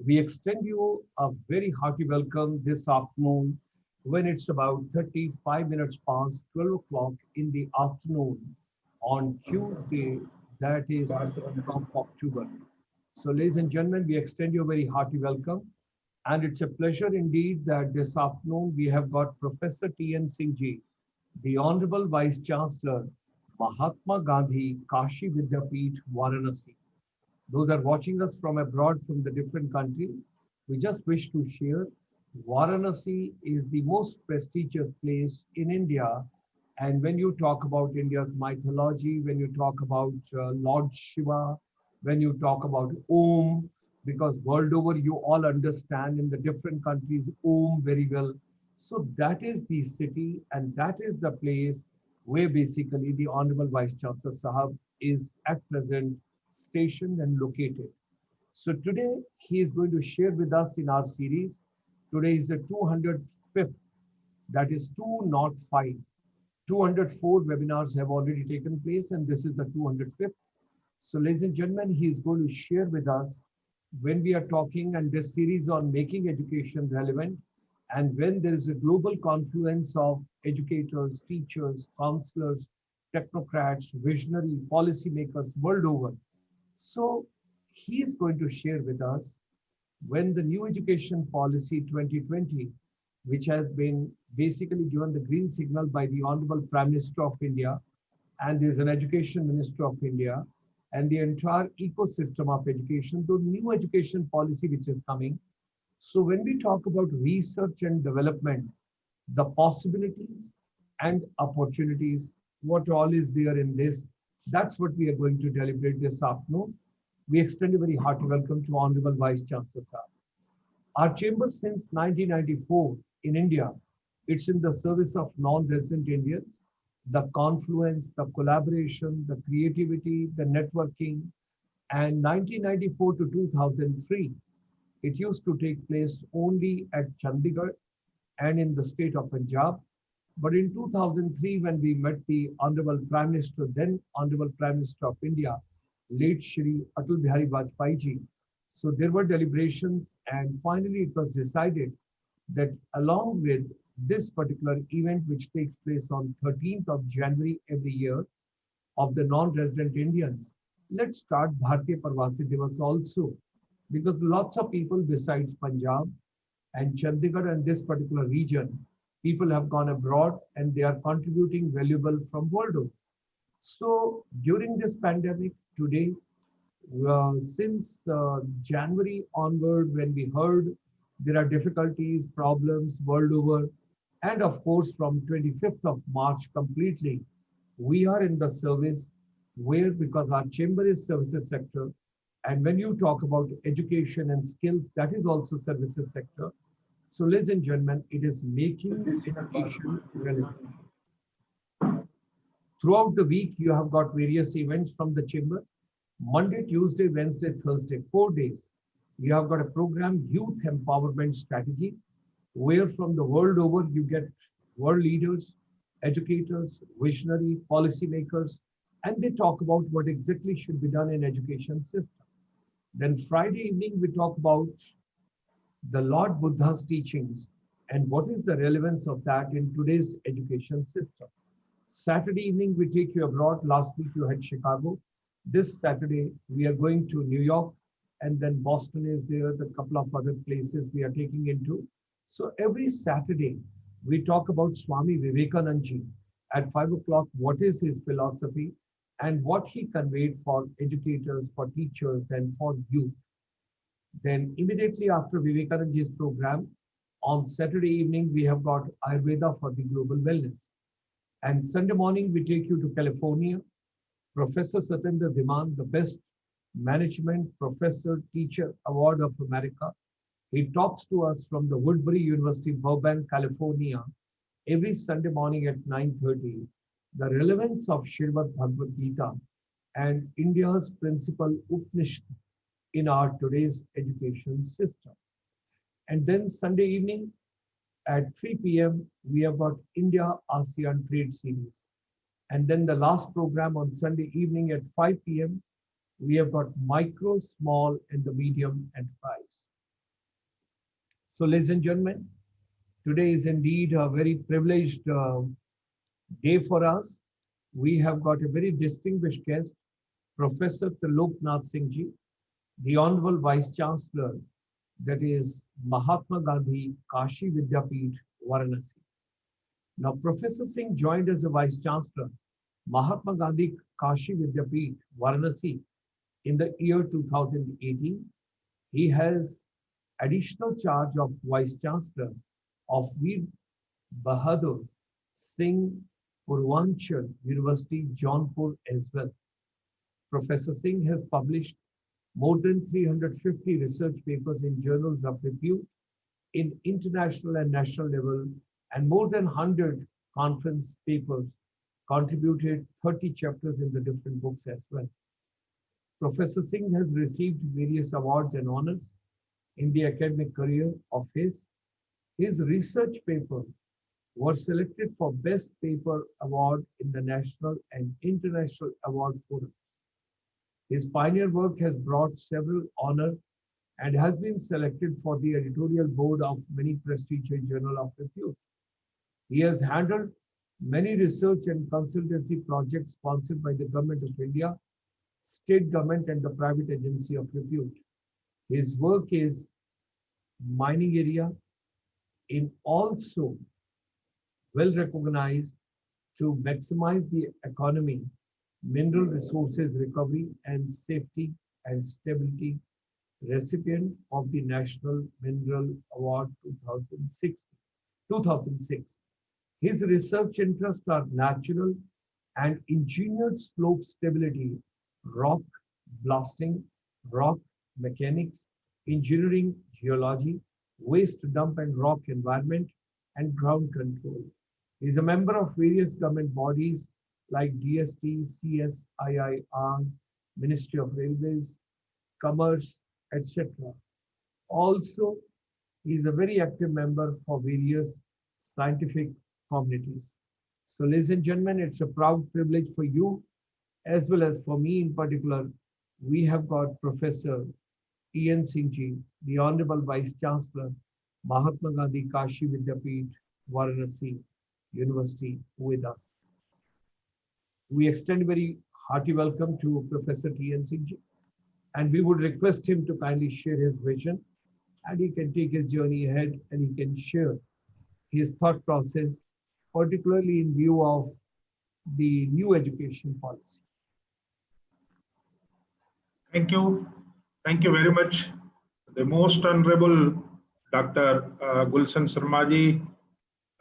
We extend you a very hearty welcome this afternoon when it's about 35 minutes past 12 o'clock in the afternoon on Tuesday, that is 7th of October. So, ladies and gentlemen, we extend you a very hearty welcome. And it's a pleasure indeed that this afternoon we have got Professor T.N. Singh Ji, the Honorable Vice Chancellor, Mahatma Gandhi Kashi Vidyapeeth, Varanasi. Those are watching us from abroad from the different countries. We just wish to share Varanasi is the most prestigious place in India. And when you talk about India's mythology, when you talk about Lord Shiva, when you talk about Om, because world over you all understand in the different countries Om very well. So that is the city and that is the place where basically the Honorable Vice Chancellor Sahab is at present stationed and located. So today he is going to share with us in our series. Today is the 205th, that is 205. 204 webinars have already taken place and this is the 205th. So ladies and gentlemen, he is going to share with us when we are talking and this series on making education relevant and when there is a global confluence of educators, teachers, counselors, technocrats, visionary policymakers world over. So he is going to share with us when the new education policy 2020, which has been basically given the green signal by the Honorable Prime Minister of India, and there's an Education Minister of India, and the entire ecosystem of education, the new education policy which is coming. So when we talk about research and development, the possibilities and opportunities, what all is there in this, that's what we are going to deliberate this afternoon. We extend a very hearty welcome to Honorable Vice Chancellor Sahab. Our chamber since 1994 in India, it's in the service of non-resident Indians. The confluence, the collaboration, the creativity, the networking, and 1994 to 2003, it used to take place only at Chandigarh and in the state of Punjab. But in 2003, when we met the Honorable Prime Minister, then Honorable Prime Minister of India, late Shri Atal Bihari Vajpayee ji, so there were deliberations, and finally it was decided that along with this particular event, which takes place on 13th of January every year of the non-resident Indians, let's start Bharatiya Parvasi Divas also, because lots of people besides Punjab and Chandigarh and this particular region, people have gone abroad and they are contributing valuable from world over. So during this pandemic today, since January onward, when we heard there are difficulties, problems world over, and of course from 25th of March completely, we are in the service where because our chamber is services sector, and when you talk about education and skills, that is also services sector. So ladies and gentlemen, it is making education relevant. Throughout the week, you have got various events from the chamber. Monday, Tuesday, Wednesday, Thursday, 4 days. You have got a program, Youth Empowerment Strategies, where from the world over you get world leaders, educators, visionary, policymakers, and they talk about what exactly should be done in education system. Then Friday evening, we talk about the Lord Buddha's teachings and what is the relevance of that in today's education system. Saturday evening, we take you abroad. Last week, you had Chicago. This Saturday, we are going to New York, and then Boston is there, the couple of other places we are taking into. So every Saturday, we talk about Swami Vivekananda ji at 5 o'clock, what is his philosophy and what he conveyed for educators, for teachers, and for youth. Then immediately after Vivekananda ji's program, on Saturday evening, we have got Ayurveda for the global wellness. And Sunday morning, we take you to California. Professor Satendra Dhiman, the best management professor teacher award of America. He talks to us from the Woodbury University, Burbank, California, every Sunday morning at 9:30. The relevance of Srimad Bhagavad Gita and India's principal Upanishad in our today's education system. And then Sunday evening at 3 p.m., we have got India ASEAN Trade Series. And then the last program on Sunday evening at 5 p.m., we have got micro, small, and the medium enterprise. So, ladies and gentlemen, today is indeed a very privileged day for us. We have got a very distinguished guest, Professor Triloknath Singh Ji, the Honorable Vice Chancellor, that is Mahatma Gandhi Kashi Vidyapeeth, Varanasi. Now, Professor Singh joined as a Vice Chancellor, Mahatma Gandhi Kashi Vidyapeeth, Varanasi, in the year 2018. He has additional charge of Vice Chancellor of Veer Bahadur Singh Purvanchal University, Jaunpur as well. Professor Singh has published more than 350 research papers in journals of repute in international and national level, and more than 100 conference papers, contributed 30 chapters in the different books as well. Professor Singh has received various awards and honors in the academic career of his. His research paper was selected for Best Paper Award in the National and International Award Forum. His pioneer work has brought several honors and has been selected for the editorial board of many prestigious journals of repute. He has handled many research and consultancy projects sponsored by the Government of India, state government, and the private agency of repute. His work is mining area in also well recognized to maximize the economy, mineral resources recovery and safety and stability, recipient of the National Mineral Award 2006. His research interests are natural and engineered slope stability, rock blasting, rock mechanics, engineering, geology, waste dump and rock environment, and ground control. He is a member of various government bodies like DST, CSIIR, Ministry of Railways, Commerce, etc. Also, he is a very active member for various scientific communities. So, ladies and gentlemen, it's a proud privilege for you, as well as for me in particular. We have got Professor T.N. Singh Ji, the Honorable Vice Chancellor, Mahatma Gandhi Kashi Vidyapeeth, Varanasi University, with us. We extend a very hearty welcome to Professor T.N. Singh Ji, and we would request him to kindly share his vision, and he can take his journey ahead and he can share his thought process, particularly in view of the new education policy. Thank you. Thank you very much. The most honorable Dr. Gulshan Sharma ji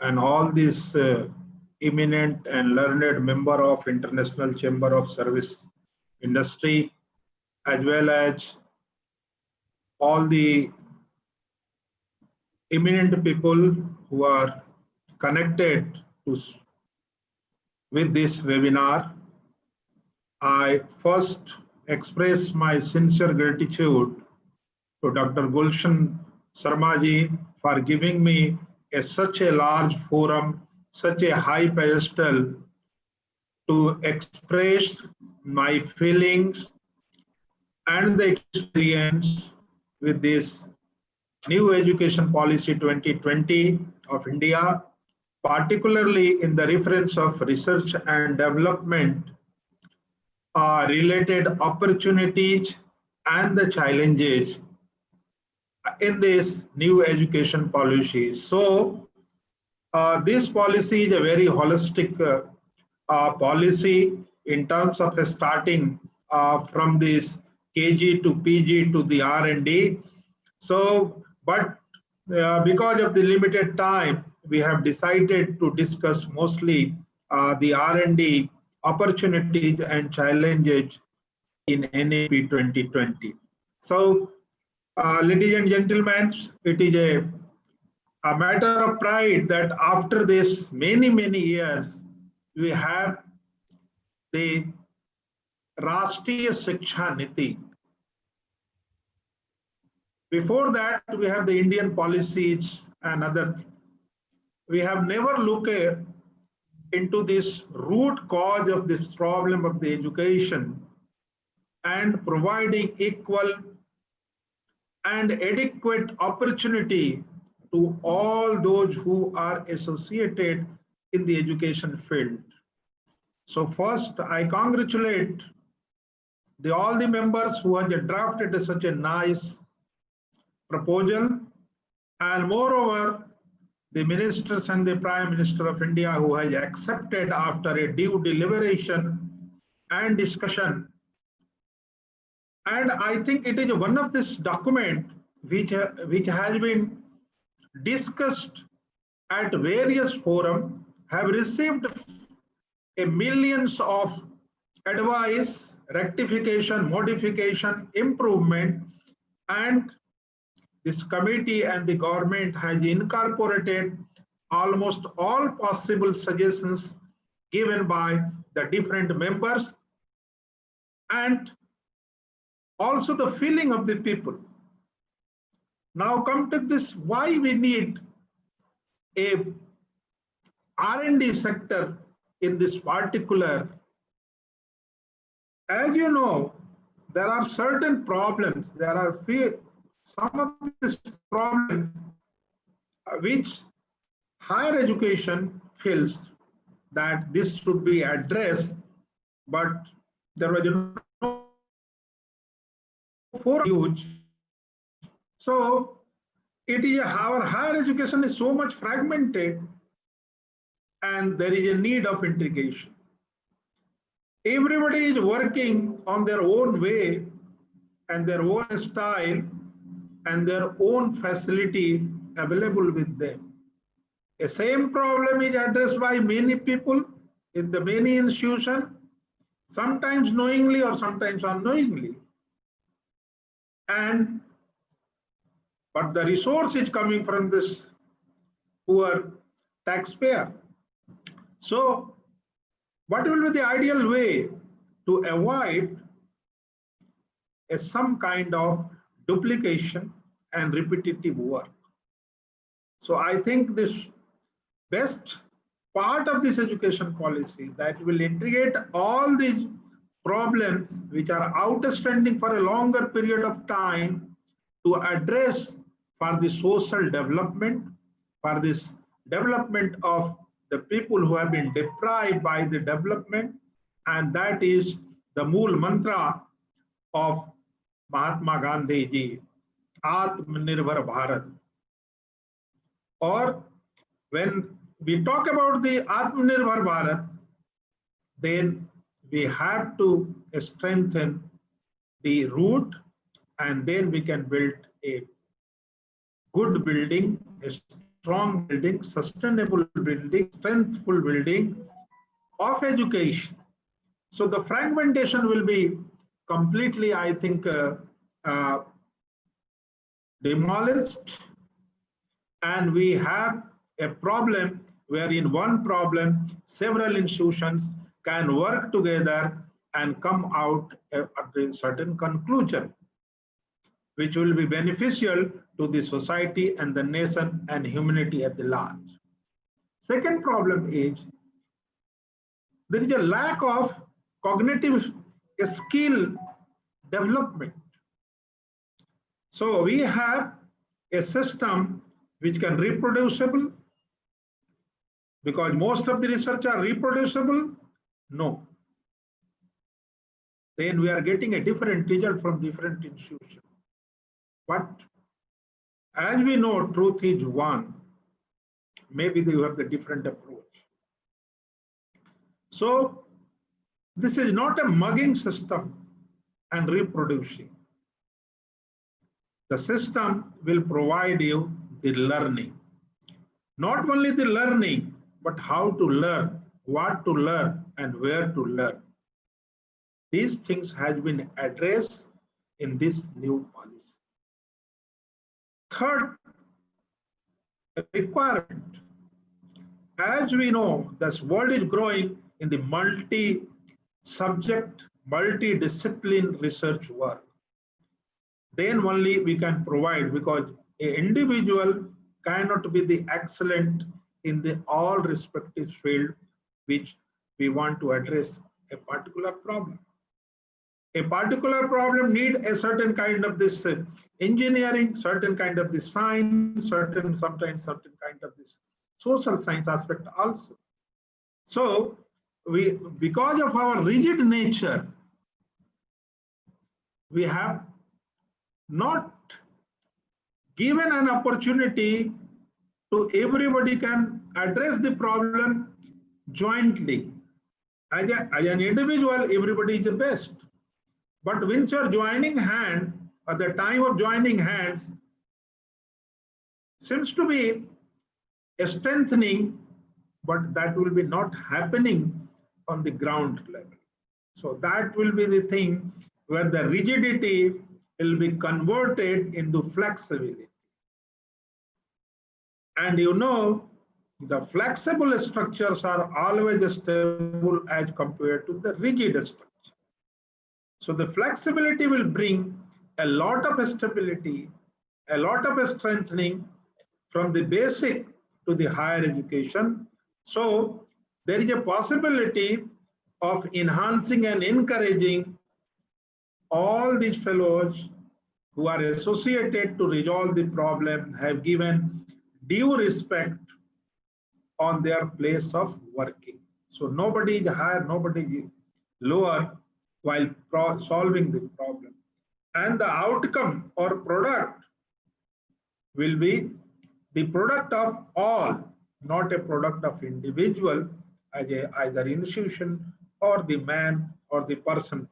and all these eminent and learned member of International Chamber of Service Industry, as well as all the eminent people who are connected with this webinar. I first express my sincere gratitude to Dr. Gulshan Sharma ji for giving me such a large forum, such a high pedestal to express my feelings and the experience with this new education policy 2020 of India, particularly in the reference of research and development related opportunities and the challenges in this new education policy. So this policy is a very holistic policy in terms of starting from this KG to PG to the R&D. So, but because of the limited time, we have decided to discuss mostly the R&D opportunities and challenges in NEP 2020. So, ladies and gentlemen, it is a matter of pride that after this many years, we have the Rashtriya Shiksha Niti. Before that, we have the Indian policies and other things. We have never looked into this root cause of this problem of the education and providing equal and adequate opportunity to all those who are associated in the education field. So first, I congratulate all the members who have drafted such a nice proposal, and moreover, the ministers and the Prime Minister of India who has accepted after a due deliberation and discussion. And I think it is one of this document which has been discussed at various forums, have received a millions of advice, rectification, modification, improvement, and this committee and the government has incorporated almost all possible suggestions given by the different members, and also the feeling of the people. Now come to this, why we need a R&D sector in this particular. As you know, there are certain problems, there are some of these problems which higher education feels that this should be addressed, but there was no for huge. So it is our higher education is so much fragmented, and there is a need of integration. Everybody is working on their own way and their own style and their own facility available with them. The same problem is addressed by many people in the many institutions, sometimes knowingly or sometimes unknowingly. But the resource is coming from this poor taxpayer. So what will be the ideal way to avoid some kind of duplication and repetitive work? So I think this best part of this education policy that will integrate all these problems which are outstanding for a longer period of time to address for the social development, for this development of the people who have been deprived by the development, and that is the mool mantra of Mahatma Gandhi ji, Atmanirbhar Bharat. Or when we talk about the Atmanirbhar Bharat, then we have to strengthen the root, and then we can build a good building, a strong building, sustainable building, strengthful building of education. So the fragmentation will be completely, I think, demolished, and we have a problem where in one problem, several institutions can work together and come out at a certain conclusion, which will be beneficial to the society and the nation and humanity at the large. Second problem is there is a lack of cognitive skill development. So we have a system which can reproducible, because most of the research are reproducible. No. Then we are getting a different result from different institutions. But as we know, truth is one. Maybe they have the different approach. So this is not a mugging system and reproducing. The system will provide you the learning. Not only the learning, but how to learn, what to learn, and where to learn. These things have been addressed in this new policy. Third requirement. As we know, this world is growing in the multi-subject, multi-discipline research work. Then only we can provide, because an individual cannot be the excellent in the all respective field which we want to address a particular problem. A particular problem need a certain kind of this engineering, certain kind of this science, sometimes certain kind of this social science aspect also. So because of our rigid nature, we have not given an opportunity to everybody can address the problem jointly. As an individual, everybody is the best. But once you're joining hand, at the time of joining hands, seems to be a strengthening, but that will be not happening on the ground level. So that will be the thing where the rigidity will be converted into flexibility. And you know, the flexible structures are always stable as compared to the rigid structure. So the flexibility will bring a lot of stability, a lot of strengthening from the basic to the higher education. So there is a possibility of enhancing and encouraging all these fellows who are associated to resolve the problem have given due respect on their place of working. So nobody is higher, nobody is lower while solving the problem. And the outcome or product will be the product of all, not a product of individual, as either institution or the man or the person.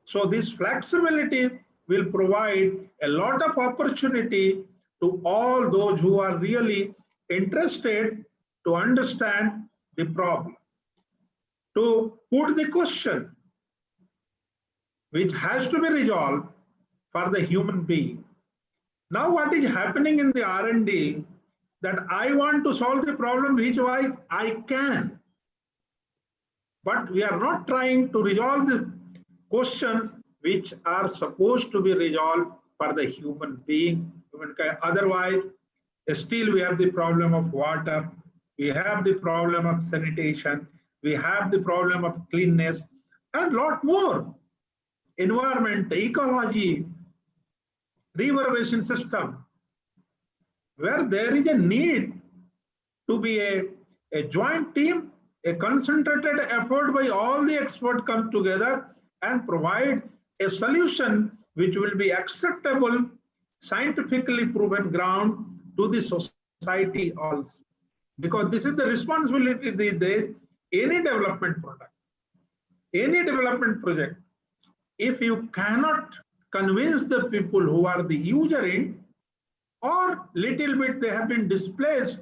So this flexibility will provide a lot of opportunity to all those who are really interested to understand the problem, to put the question which has to be resolved for the human being. Now what is happening in the R&D, that I want to solve the problem which I can, but we are not trying to resolve the questions which are supposed to be resolved for the human being. Otherwise, still we have the problem of water, we have the problem of sanitation, we have the problem of cleanness, and lot more. Environment, ecology, reverberation system, where there is a need to be a joint team, a concentrated effort by all the experts come together and provide a solution which will be acceptable, scientifically proven ground to the society also. Because this is the responsibility of any development product, any development project. If you cannot convince the people who are the user in, or little bit they have been displaced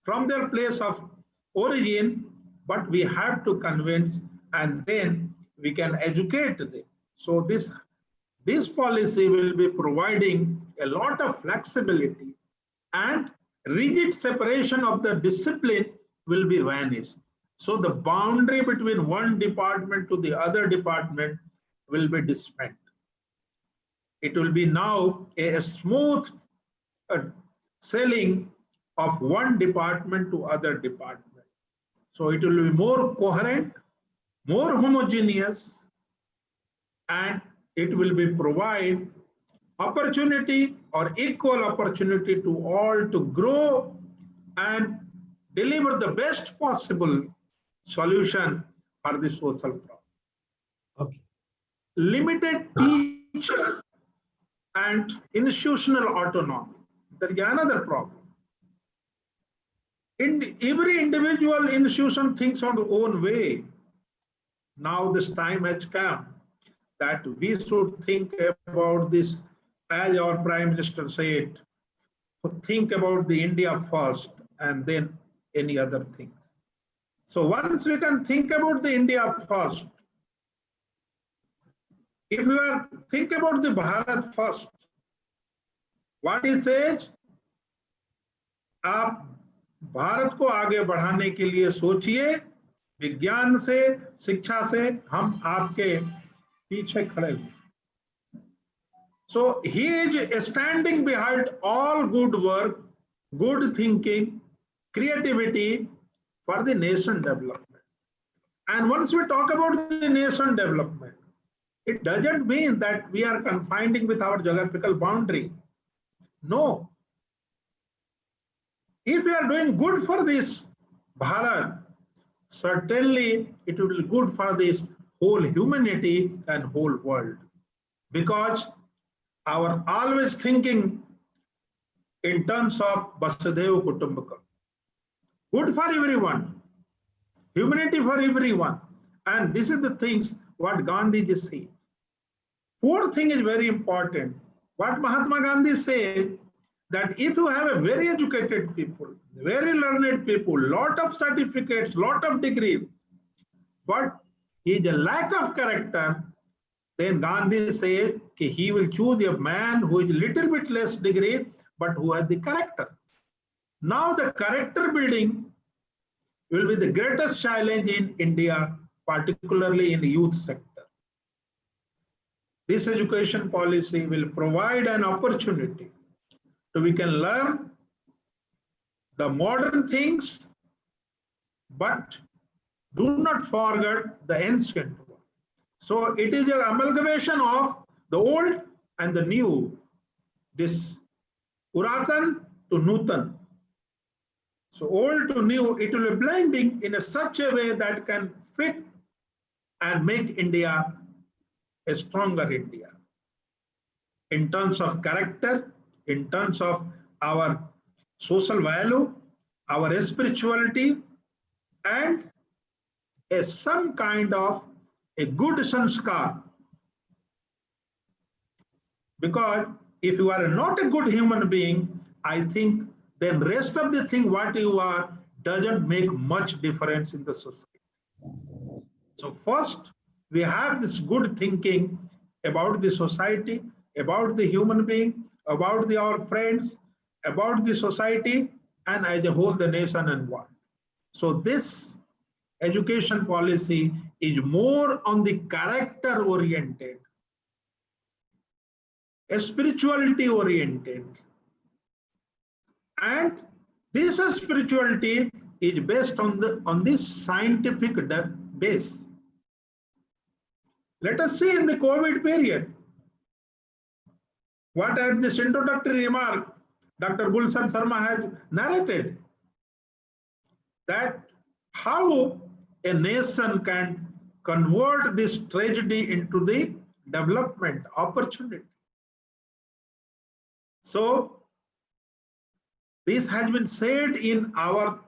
from their place of origin, but we have to convince and then we can educate them. So this policy will be providing a lot of flexibility, and rigid separation of the discipline will be vanished. So the boundary between one department to the other department will be dispelled. It will be now a smooth selling of one department to other department. So it will be more coherent, more homogeneous, and it will be provide opportunity or equal opportunity to all to grow and deliver the best possible solution for the social problem. Okay. Limited teacher and institutional autonomy. There is another problem. Every individual institution thinks on their own way. Now this time has come that we should think about this, as our Prime Minister said, think about the India first and then any other things. So once we can think about the India first, if we are think about the Bharat first, what he says, आप भारत को आगे बढ़ाने के लिए सोचिए, विज्ञान से, शिक्षा से हम आपके पीछे खड़े हैं. So he is standing behind all good work, good thinking, creativity for the nation development. And once we talk about the nation development, It doesn't mean that we are confining with our geographical boundary. No. If we are doing good for this Bharat, certainly it will be good for this whole humanity and whole world. Because our always thinking in terms of Vasudhaiva Kutumbakam. Good for everyone, humanity for everyone. And this is the things what Gandhi ji said. Fourth thing is very important. What Mahatma Gandhi said, that if you have a very educated people, very learned people, lot of certificates, lot of degree, but he is a lack of character, then Gandhi said he will choose a man who is a little bit less degree, but who has the character. Now the character building will be the greatest challenge in India, particularly in the youth sector. This education policy will provide an opportunity so we can learn the modern things, but do not forget the ancient one. So it is an amalgamation of the old and the new, this Puratan to Nutan. So old to new, it will be blending in such a way that can fit and make India a stronger India in terms of character, in terms of our social value, our spirituality, and some kind of a good sanskar. Because if you are not a good human being, I think then rest of the thing what you are doesn't make much difference in the society. So first, we have this good thinking about the society, about the human being, about our friends, about the society, and as a whole, the nation and world. So this education policy is more on the character oriented, spirituality oriented, and this spirituality is based on this scientific base. Let us see in the COVID period, what at this introductory remark, Dr. Gulshan Sharma has narrated, that how a nation can convert this tragedy into the development opportunity. So this has been said in our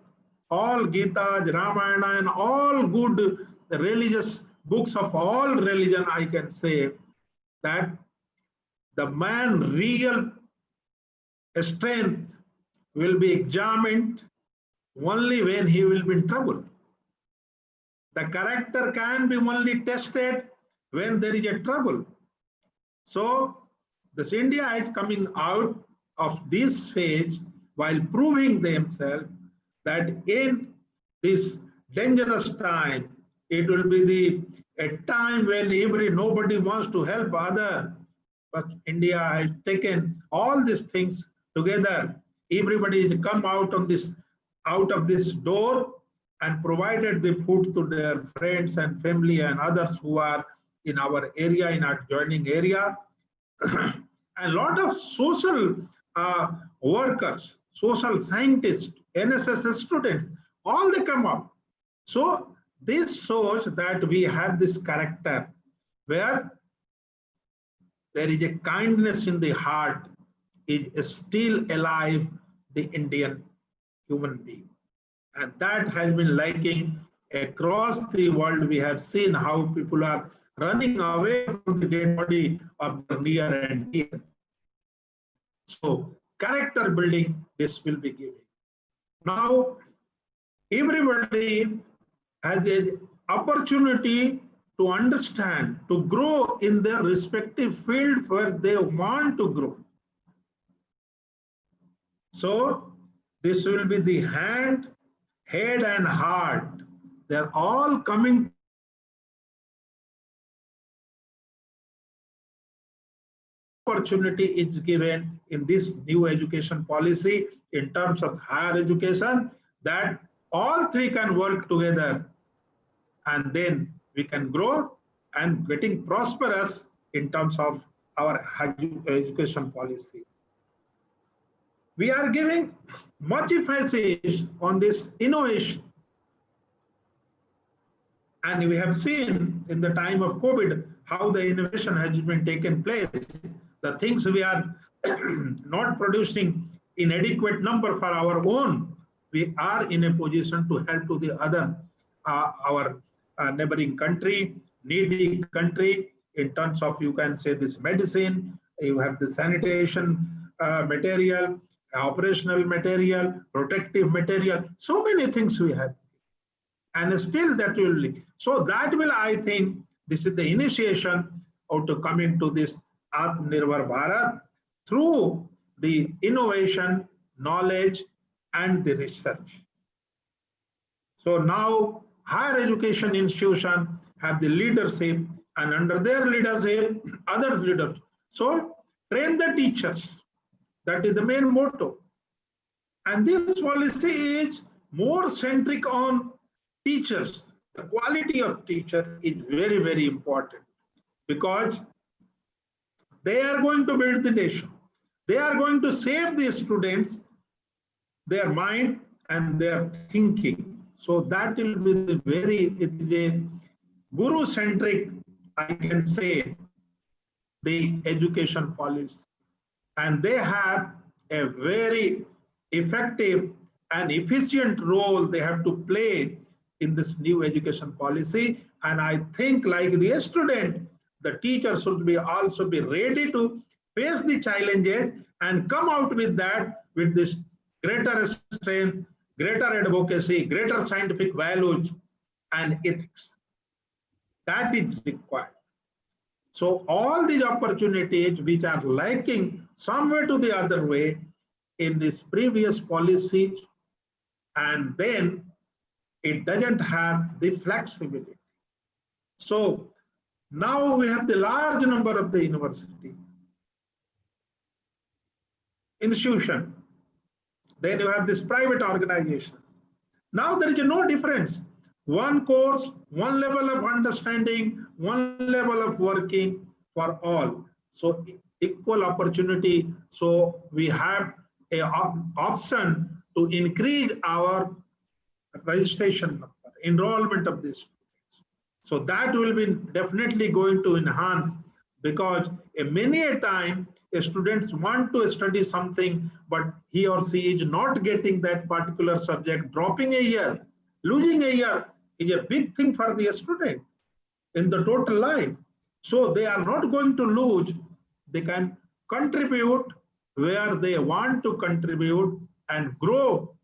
all Gita, Ramayana, and all good religious books of all religion. I can say that the man real strength will be examined only when he will be in trouble. The character can be only tested when there is a trouble. So this India is coming out of this phase while proving themselves that in this dangerous time, it will be a time when nobody wants to help other, but India has taken all these things together. Everybody has come out of this door and provided the food to their friends and family and others who are in our area, in our adjoining area. And a lot of social workers, social scientists, NSS students, all they come out. So this shows that we have this character where there is a kindness in the heart, is still alive, the Indian human being. And that has been lacking across the world. We have seen how people are running away from the dead body of their near and dear. So character building, this will be given. Now, everybody has the opportunity to understand, to grow in their respective field where they want to grow. So this will be the hand, head, and heart. They're all coming. Opportunity is given in this new education policy in terms of higher education, that all three can work together and then we can grow and getting prosperous in terms of our education policy. We are giving much emphasis on this innovation. And we have seen in the time of COVID how the innovation has been taken place. The things we are not producing in adequate number for our own, we are in a position to help to the other, our neighboring country, needy country, in terms of, you can say, this medicine, you have the sanitation material, operational material, protective material, so many things we have. And still that will, so that will, I think, this is the initiation of to come into this Atmanirbhar Bharat through the innovation, knowledge, and the research. So now higher education institutions have the leadership, and under their leadership, others leaders. So train the teachers. That is the main motto. And this policy is more centric on teachers. The quality of teacher is very, very important, because they are going to build the nation. They are going to save the students, their mind and their thinking. So that will be the very, it is a guru-centric, I can say, the education policy. And they have a very effective and efficient role they have to play in this new education policy. And I think, like the student, the teacher should be also be ready to face the challenges and come out with that, with this greater strength, greater advocacy, greater scientific values and ethics. That is required. So all these opportunities which are lacking somewhere to the other way in this previous policy, and then it doesn't have the flexibility. So now we have the large number of the university institution. Then you have this private organization. Now there is no difference. One course, one level of understanding, one level of working for all. So equal opportunity. So we have an option to increase our registration number, enrollment of this. So that will be definitely going to enhance, because many a time students want to study something, but he or she is not getting that particular subject. Dropping a year, losing a year is a big thing for the student in the total life. So they are not going to lose. They can contribute where they want to contribute and grow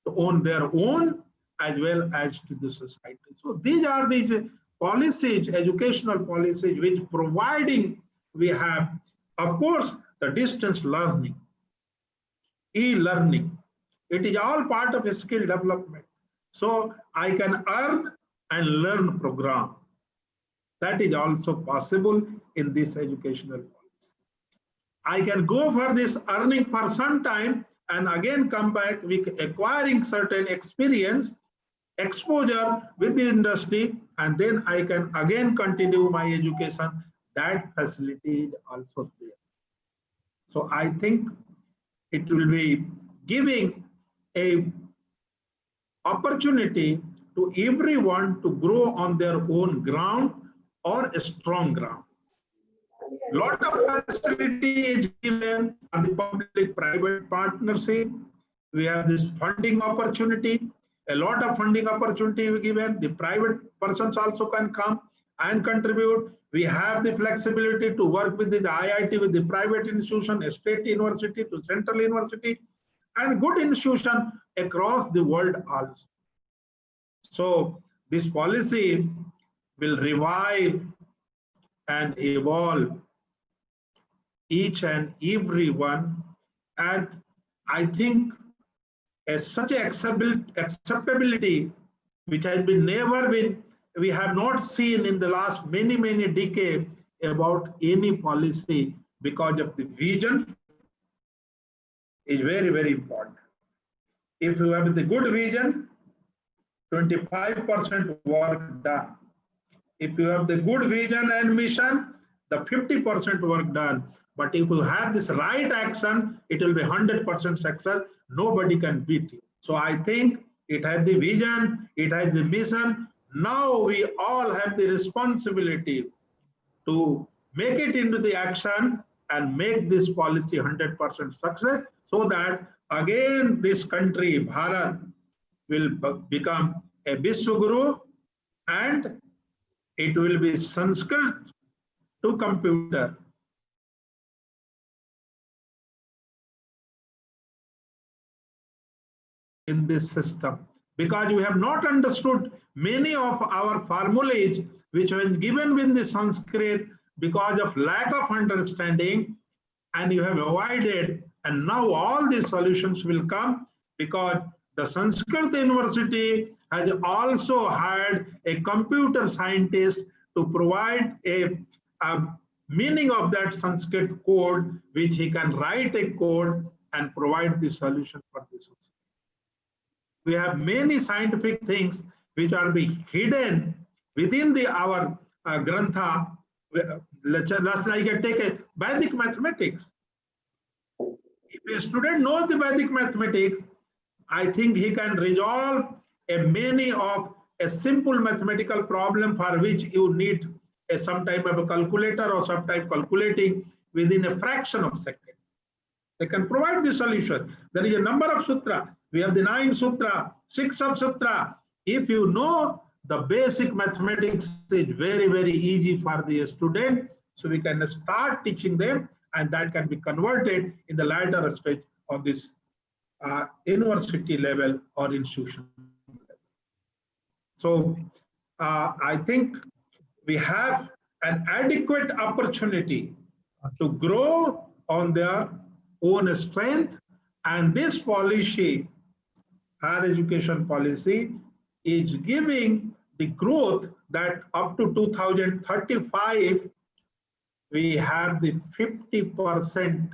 on their own as well as to the society. So these are the policies, educational policies, which providing we have, of course, the distance learning, e-learning. It is all part of a skill development. So I can earn and learn program. That is also possible in this educational policy. I can go for this earning for some time and again come back with acquiring certain experience, exposure with the industry, and then I can again continue my education. That facility is also there. So I think it will be giving a opportunity to everyone to grow on their own ground or a strong ground. Lot of facility is given on the public-private partnership. We have this funding opportunity. A lot of funding opportunity we given. The private persons also can come and contribute. We have the flexibility to work with the IIT, with the private institution, a state university to central university, and good institution across the world also. So this policy will revive and evolve each and every one, and I think as such a acceptability which has been never been, we have not seen in the last many decades about any policy, because of the vision is very important. If you have the good vision, 25% work done. If you have the good vision and mission, the 50% work done. But if you have this right action, it will be 100% success. Nobody can beat you. So I think it has the vision, it has the mission. Now we all have the responsibility to make it into the action and make this policy 100% success, so that again this country, Bharat, will become a Vishwaguru, and it will be Sanskrit to computer. In this system, because we have not understood many of our formulas which were given in the Sanskrit because of lack of understanding, and you have avoided, and now all these solutions will come because the Sanskrit University has also hired a computer scientist to provide a meaning of that Sanskrit code, which he can write a code and provide the solution for this. We have many scientific things which are being hidden within our grantha. Let's like take a Vedic mathematics. If a student knows the Vedic mathematics, I think he can resolve many of a simple mathematical problem for which you need some type of a calculator or some type calculating within a fraction of a second. They can provide the solution. There is a number of sutra. We have the 9 sutra, 6 of sutra. If you know the basic mathematics is very, very easy for the student. So we can start teaching them, and that can be converted in the later stage of this university level or institution level. So I think we have an adequate opportunity to grow on their own strength, and this policy, higher education policy, is giving the growth that up to 2035 we have the 50%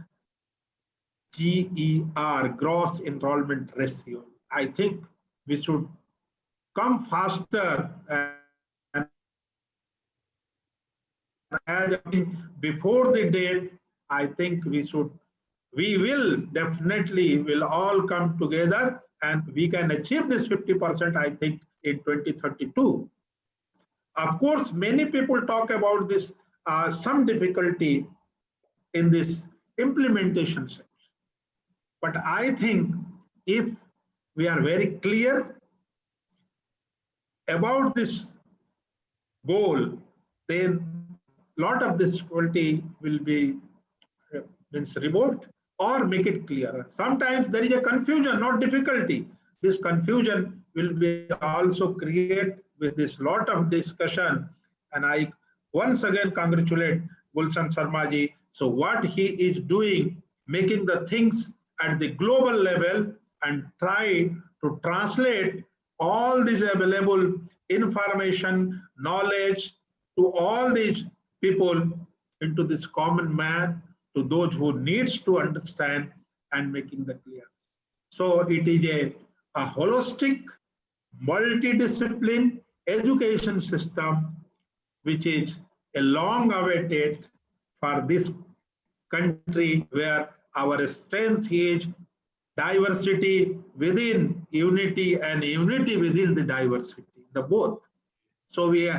GER, gross enrollment ratio. I think we should come faster, and as before the date, I think we will definitely will all come together, and we can achieve this 50%, I think, in 2032. Of course, many people talk about this, some difficulty in this implementation section. But I think if we are very clear about this goal, then a lot of this difficulty will be removed or make it clearer. Sometimes there is a confusion, not difficulty. This confusion will be also created with this lot of discussion. And I once again congratulate Gulshan Sharma ji. So what he is doing, making the things at the global level and try to translate all this available information, knowledge to all these people into this common man, to those who needs to understand and making the clear. So it is a holistic, multidiscipline education system which is a long awaited for this country, where our strength is diversity within unity and unity within the diversity, the both. So we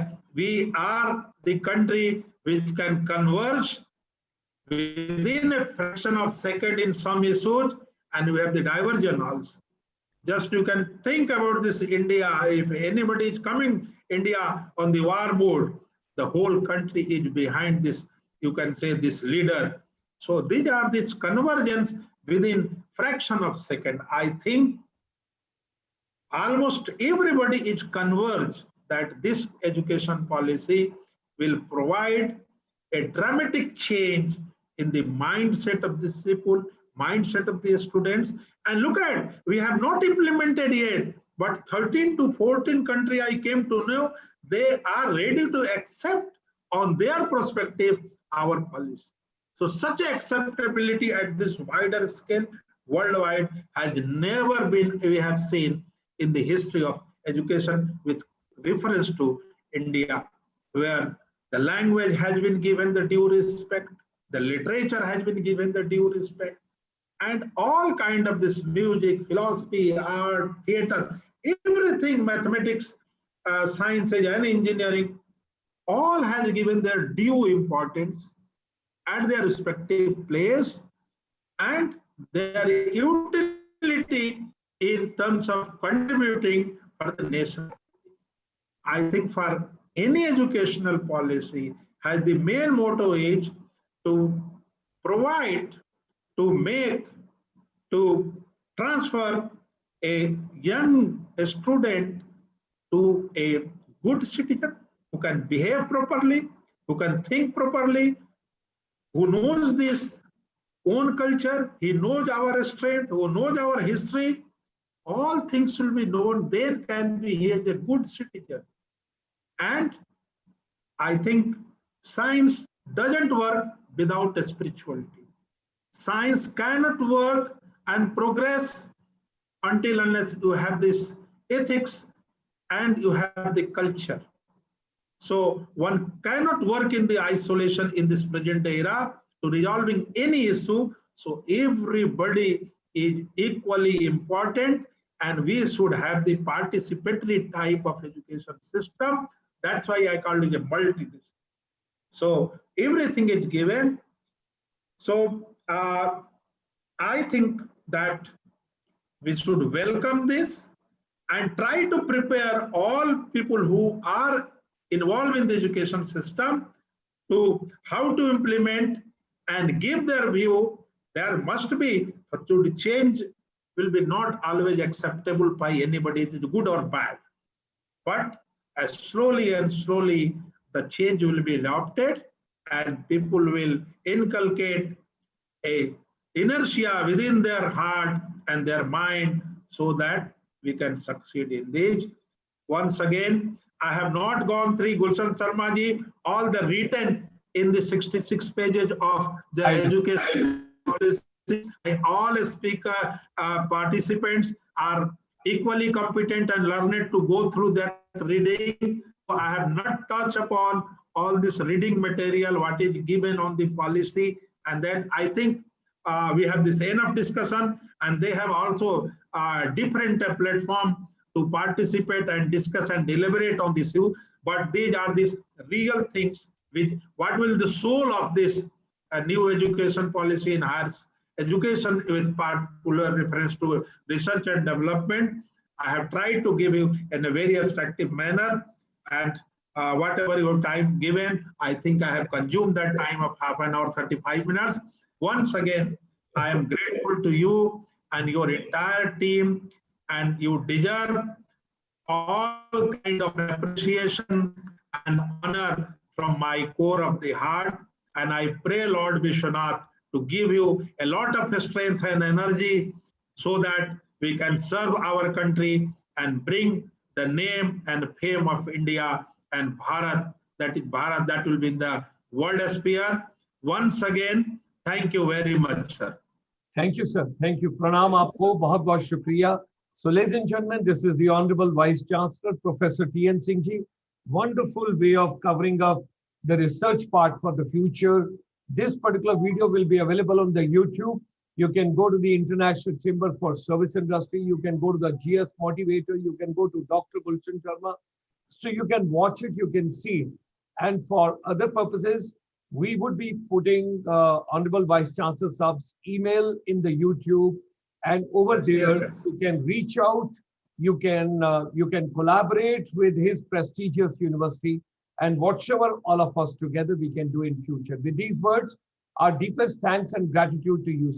are the country which can converge within a fraction of a second in some issues, and we have the diversion also. Just you can think about this India, if anybody is coming India on the war mode, the whole country is behind this, you can say, this leader. So these are this convergence within fraction of a second. I think almost everybody is converged that this education policy will provide a dramatic change in the mindset of the people, mindset of the students. And look at, we have not implemented yet, but 13 to 14 countries I came to know, they are ready to accept on their perspective our policy. So such acceptability at this wider scale worldwide has never been, we have seen in the history of education with reference to India. where the language has been given the due respect, the literature has been given the due respect, and all kind of this music, philosophy, art, theater, everything, mathematics, sciences and engineering, all has given their due importance at their respective place and their utility in terms of contributing for the nation. I think for any educational policy has the main motto is to provide, to make, to transfer a young student to a good citizen who can behave properly, who can think properly, who knows this own culture, he knows our strength, who knows our history, all things will be known, then can be he is a good citizen. And I think science doesn't work without spirituality. Science cannot work and progress until unless you have this ethics and you have the culture. So one cannot work in the isolation in this present era to resolving any issue. So everybody is equally important and we should have the participatory type of education system. That's why I called it a multi-discipline. So everything is given. So I think that we should welcome this and try to prepare all people who are involved in the education system to how to implement and give their view. There must be, to change will be not always acceptable by anybody, it is good or bad. But as slowly and slowly the change will be adopted and people will inculcate a inertia within their heart and their mind so that we can succeed in this. Once again, I have not gone through Gulshan Sharma ji, all the written in the 66 pages of the I know. education policy. All speaker participants are equally competent and learned to go through that reading. So I have not touched upon all this reading material, what is given on the policy. And then I think we have this enough discussion and they have also different platform to participate and discuss and deliberate on this issue. But these are these real things which what will the soul of this new education policy in higher education with particular reference to research and development. I have tried to give you in a very attractive manner and whatever your time given, I think I have consumed that time of half an hour, 35 minutes. Once again, I am grateful to you and your entire team, and you deserve all kind of appreciation and honor from my core of the heart. And I pray Lord Vishwanath to give you a lot of strength and energy so that we can serve our country and bring the name and fame of India and Bharat, that is Bharat, that will be in the world sphere. Once again, thank you very much, sir. Thank you, sir. Thank you. Pranam aapko, bahut bahut shukriya. So, ladies and gentlemen, this is the Honorable Vice Chancellor, Professor T.N. Singh ji. Wonderful way of covering up the research part for the future. This particular video will be available on the YouTube. You can go to the International Chamber for Service Industry. You can go to the GS Motivator. You can go to Dr. Gulshan Sharma. So you can watch it, you can see. And for other purposes, we would be putting Honorable Vice Chancellor Saab's email in the YouTube. And over Yes, there, yes, you can reach out. You can collaborate with his prestigious university. And whatever all of us together we can do in future. With these words, our deepest thanks and gratitude to you,